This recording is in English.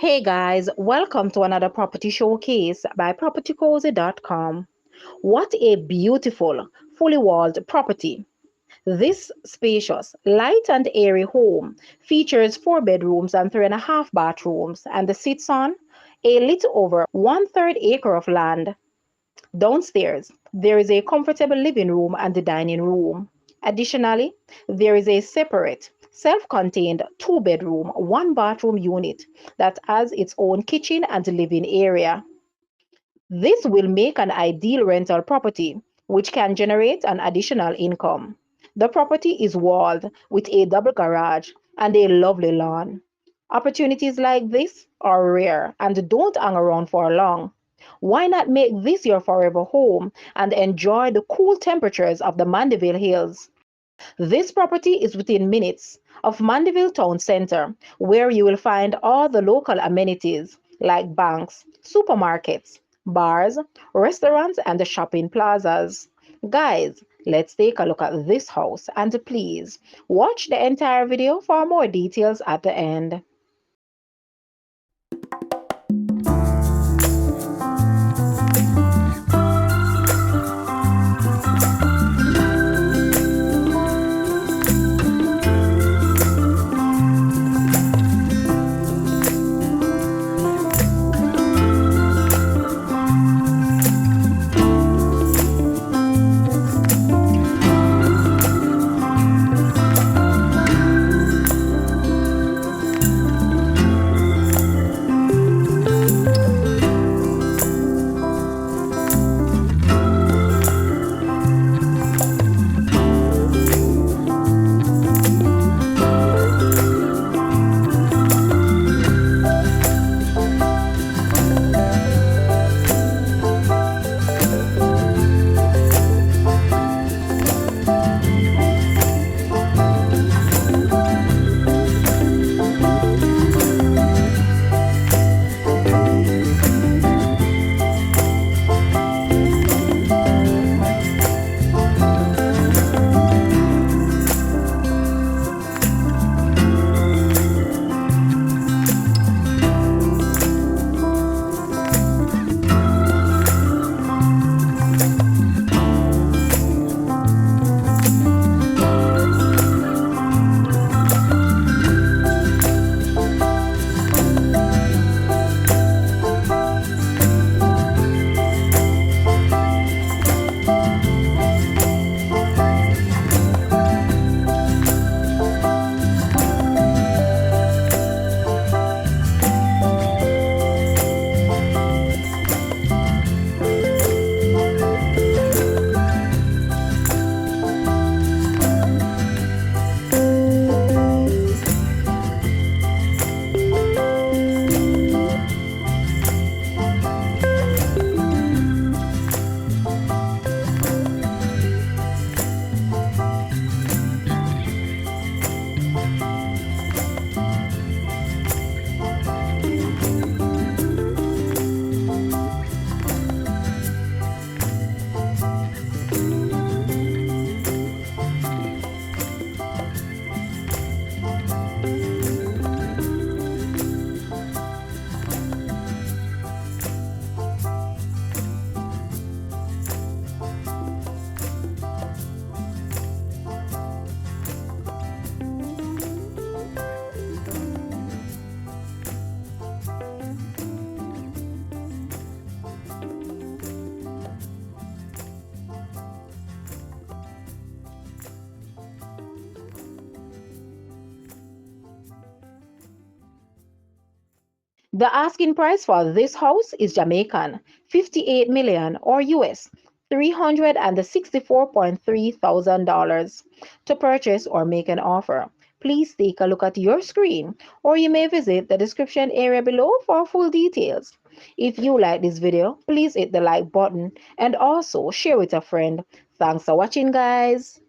Hey guys, welcome to another property showcase by propertycozy.com. What a beautiful, fully walled property. This spacious, light and airy home features 4 bedrooms and 3.5 bathrooms and sits on a little over 1/3 acre of land. Downstairs, there is a comfortable living room and a dining room. Additionally, there is a separate, self-contained 2 bedroom, 1 bathroom unit that has its own kitchen and living area. This will make an ideal rental property, which can generate an additional income. The property is walled with a double garage and a lovely lawn. Opportunities like this are rare and don't hang around for long. Why not make this your forever home and enjoy the cool temperatures of the Mandeville Hills? This property is within minutes of Mandeville Town Center, where you will find all the local amenities like banks, supermarkets, bars, restaurants, and the shopping plazas. Guys, let's take a look at this house and please watch the entire video for more details at the end. The asking price for this house is Jamaican 58 million or US $364.3 thousand to purchase or make an offer. Please take a look at your screen or you may visit the description area below for full details. If you like this video, please hit the like button and also share with a friend. Thanks for watching, guys.